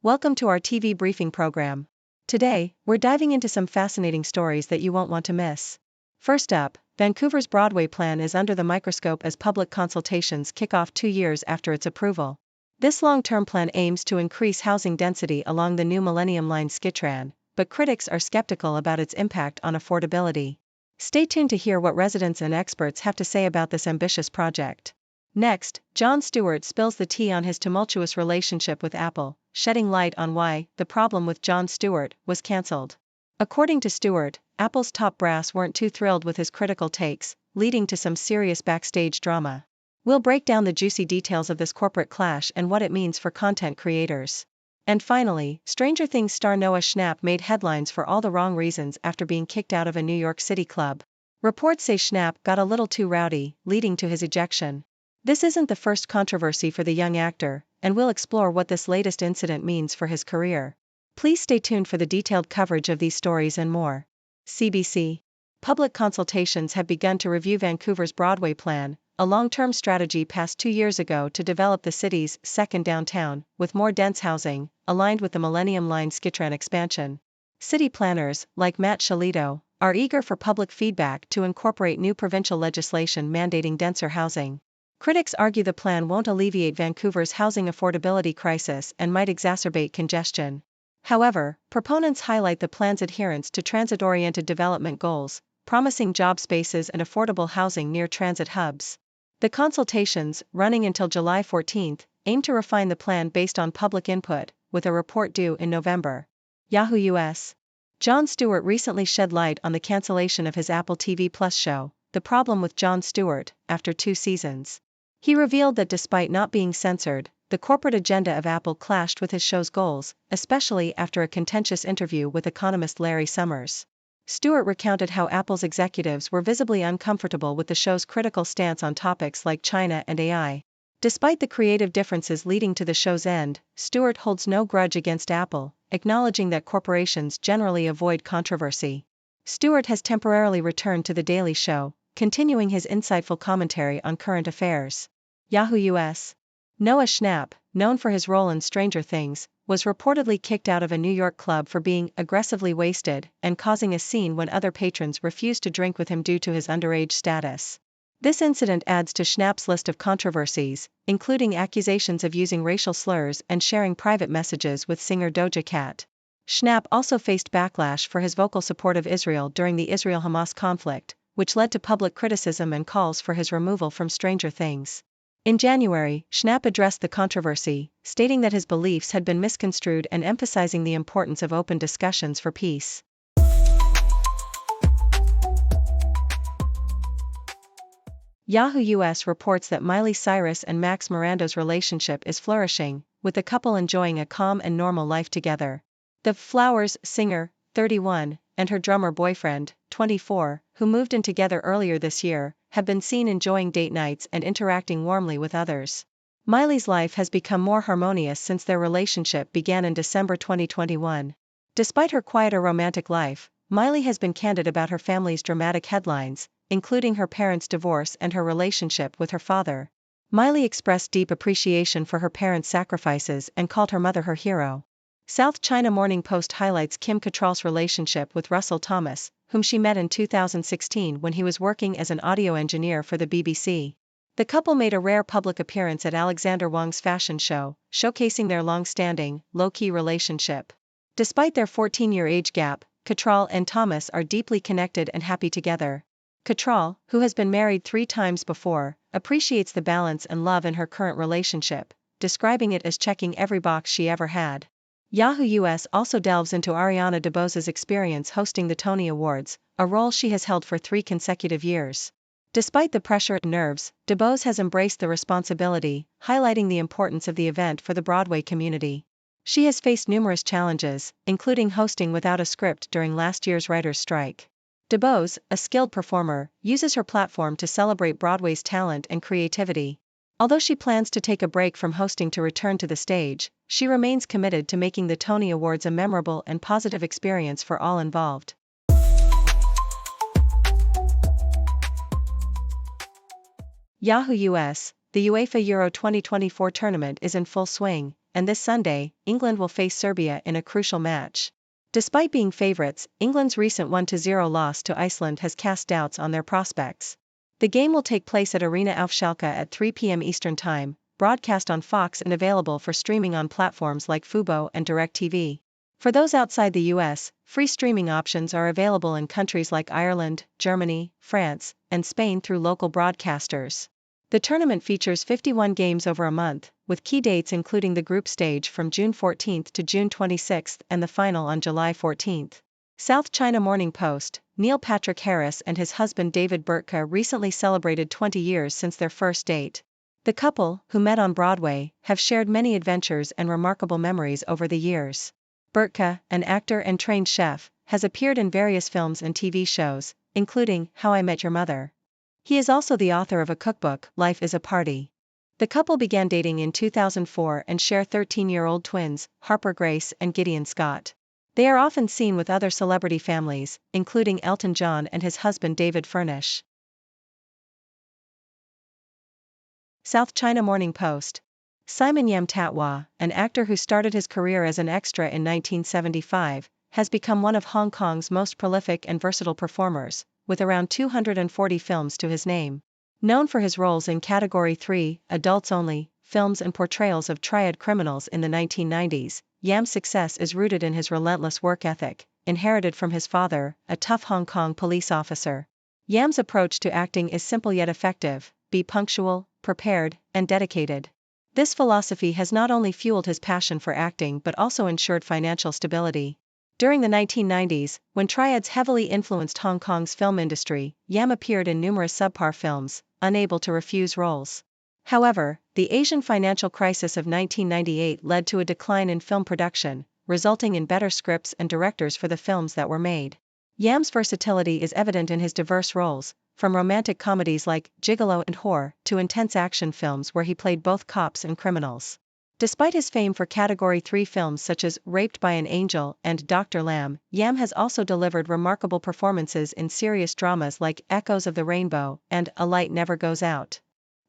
Welcome to our TV briefing program. Today, we're diving into some fascinating stories that you won't want to miss. First up, Vancouver's Broadway plan is under the microscope as public consultations kick off 2 years after its approval. This long-term plan aims to increase housing density along the new Millennium Line SkyTran, but critics are skeptical about its impact on affordability. Stay tuned to hear what residents and experts have to say about this ambitious project. Next, Jon Stewart spills the tea on his tumultuous relationship with Apple, shedding light on why The Problem with Jon Stewart was cancelled. According to Stewart, Apple's top brass weren't too thrilled with his critical takes, leading to some serious backstage drama. We'll break down the juicy details of this corporate clash and what it means for content creators. And finally, Stranger Things star Noah Schna made headlines for all the wrong reasons after being kicked out of a New York City club. Reports say Schna got a little too rowdy, leading to his ejection. This isn't the first controversy for the young actor, and we'll explore what this latest incident means for his career. Please stay tuned for the detailed coverage of these stories and more. CBC. Public consultations have begun to review Vancouver's Broadway plan, a long-term strategy passed 2 years ago to develop the city's second downtown, with more dense housing, aligned with the Millennium Line SkyTran expansion. City planners, like Matt Shalito, are eager for public feedback to incorporate new provincial legislation mandating denser housing. Critics argue the plan won't alleviate Vancouver's housing affordability crisis and might exacerbate congestion. However, proponents highlight the plan's adherence to transit-oriented development goals, promising job spaces and affordable housing near transit hubs. The consultations, running until July 14, aim to refine the plan based on public input, with a report due in November. Yahoo US. Jon Stewart recently shed light on the cancellation of his Apple TV Plus show, The Problem with Jon Stewart, after 2 seasons. He revealed that despite not being censored, the corporate agenda of Apple clashed with his show's goals, especially after a contentious interview with economist Larry Summers. Stewart recounted how Apple's executives were visibly uncomfortable with the show's critical stance on topics like China and AI. Despite the creative differences leading to the show's end, Stewart holds no grudge against Apple, acknowledging that corporations generally avoid controversy. Stewart has temporarily returned to The Daily Show, continuing his insightful commentary on current affairs. Yahoo US. Noah Schna, known for his role in Stranger Things, was reportedly kicked out of a New York club for being aggressively wasted and causing a scene when other patrons refused to drink with him due to his underage status. This incident adds to Schnapp's list of controversies, including accusations of using racial slurs and sharing private messages with singer Doja Cat. Schna also faced backlash for his vocal support of Israel during the Israel-Hamas conflict, which led to public criticism and calls for his removal from Stranger Things. In January, Schna addressed the controversy, stating that his beliefs had been misconstrued and emphasizing the importance of open discussions for peace. Yahoo US reports that Miley Cyrus and Max Miranda's relationship is flourishing, with the couple enjoying a calm and normal life together. The Flowers singer, 31, and her drummer boyfriend, 24, who moved in together earlier this year, have been seen enjoying date nights and interacting warmly with others. Miley's life has become more harmonious since their relationship began in December 2021. Despite her quieter romantic life, Miley has been candid about her family's dramatic headlines, including her parents' divorce and her relationship with her father. Miley expressed deep appreciation for her parents' sacrifices and called her mother her hero. South China Morning Post highlights Kim Cattrall's relationship with Russell Thomas, whom she met in 2016 when he was working as an audio engineer for the BBC. The couple made a rare public appearance at Alexander Wang's fashion show, showcasing their long-standing, low-key relationship. Despite their 14-year age gap, Cattrall and Thomas are deeply connected and happy together. Cattrall, who has been married 3 times before, appreciates the balance and love in her current relationship, describing it as checking every box she ever had. Yahoo US also delves into Ariana DeBose's experience hosting the Tony Awards, a role she has held for 3 consecutive years. Despite the pressure and nerves, DeBose has embraced the responsibility, highlighting the importance of the event for the Broadway community. She has faced numerous challenges, including hosting without a script during last year's writers' strike. DeBose, a skilled performer, uses her platform to celebrate Broadway's talent and creativity. Although she plans to take a break from hosting to return to the stage, she remains committed to making the Tony Awards a memorable and positive experience for all involved. Yahoo US. The UEFA Euro 2024 tournament is in full swing, and this Sunday, England will face Serbia in a crucial match. Despite being favorites, England's recent 1-0 loss to Iceland has cast doubts on their prospects. The game will take place at Arena auf Schalke at 3 p.m. Eastern Time, broadcast on Fox and available for streaming on platforms like Fubo and DirecTV. For those outside the US, free streaming options are available in countries like Ireland, Germany, France, and Spain through local broadcasters. The tournament features 51 games over a month, with key dates including the group stage from June 14 to June 26 and the final on July 14. South China Morning Post: Neil Patrick Harris and his husband David Burtka recently celebrated 20 years since their first date. The couple, who met on Broadway, have shared many adventures and remarkable memories over the years. Burtka, an actor and trained chef, has appeared in various films and TV shows, including How I Met Your Mother. He is also the author of a cookbook, Life is a Party. The couple began dating in 2004 and share 13-year-old twins, Harper Grace and Gideon Scott. They are often seen with other celebrity families, including Elton John and his husband David Furnish. South China Morning Post: Simon Yam Tatwa, an actor who started his career as an extra in 1975, has become one of Hong Kong's most prolific and versatile performers, with around 240 films to his name. Known for his roles in Category 3, Adults Only, films and portrayals of triad criminals in the 1990s, Yam's success is rooted in his relentless work ethic, inherited from his father, a tough Hong Kong police officer. Yam's approach to acting is simple yet effective: be punctual, prepared, and dedicated. This philosophy has not only fueled his passion for acting but also ensured financial stability. During the 1990s, when triads heavily influenced Hong Kong's film industry, Yam appeared in numerous subpar films, unable to refuse roles. However, the Asian financial crisis of 1998 led to a decline in film production, resulting in better scripts and directors for the films that were made. Yam's versatility is evident in his diverse roles, from romantic comedies like Gigolo and Whore to intense action films where he played both cops and criminals. Despite his fame for Category 3 films such as Raped by an Angel and Dr. Lamb, Yam has also delivered remarkable performances in serious dramas like Echoes of the Rainbow and A Light Never Goes Out.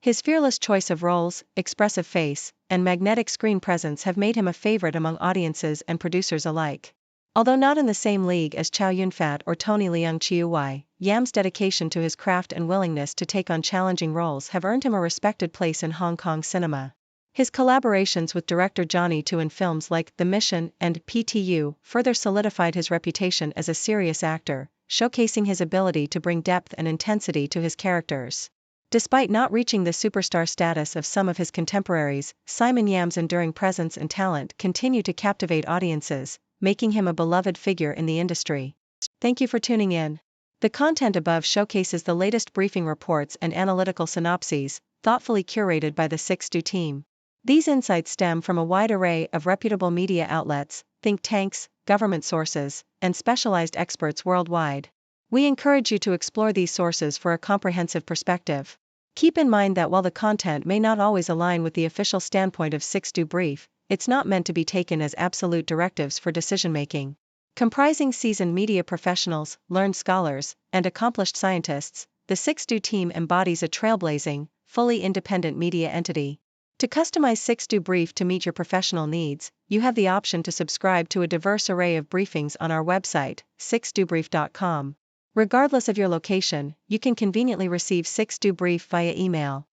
His fearless choice of roles, expressive face, and magnetic screen presence have made him a favorite among audiences and producers alike. Although not in the same league as Chow Yun-fat or Tony Leung Chiu-wai, Yam's dedication to his craft and willingness to take on challenging roles have earned him a respected place in Hong Kong cinema. His collaborations with director Johnny To in films like The Mission and PTU further solidified his reputation as a serious actor, showcasing his ability to bring depth and intensity to his characters. Despite not reaching the superstar status of some of his contemporaries, Simon Yam's enduring presence and talent continue to captivate audiences, making him a beloved figure in the industry. Thank you for tuning in. The content above showcases the latest briefing reports and analytical synopses, thoughtfully curated by the 6Do team. These insights stem from a wide array of reputable media outlets, think tanks, government sources, and specialized experts worldwide. We encourage you to explore these sources for a comprehensive perspective. Keep in mind that while the content may not always align with the official standpoint of 6Do Brief, it's not meant to be taken as absolute directives for decision-making. Comprising seasoned media professionals, learned scholars, and accomplished scientists, the 6Do team embodies a trailblazing, fully independent media entity. To customize 6Do Brief to meet your professional needs, you have the option to subscribe to a diverse array of briefings on our website, 6dobrief.com. Regardless of your location, you can conveniently receive 6Do Brief via email.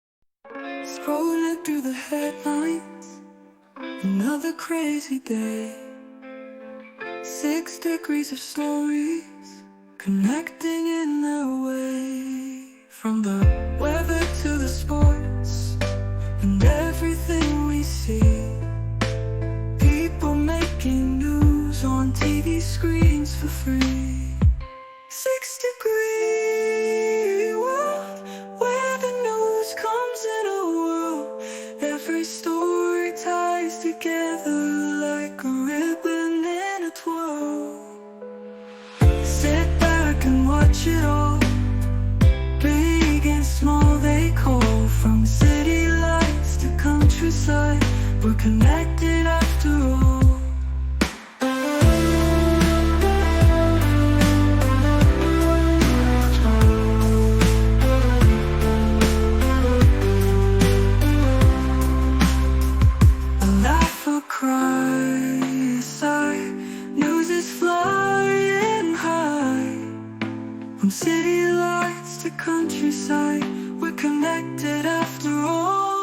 Scrolling through the headlines, another crazy day. 6 degrees of stories, connecting in their way. From the weather to the sports, and everything we see. People making news on TV screens for free. 6 degree world, where the news comes in a whirl. Every story ties together like a ribbon in a twirl. Sit back and watch it all, big and small they call. From city lights to countryside, we're connected after all. A laugh, a From city lights to countryside, we're connected after all.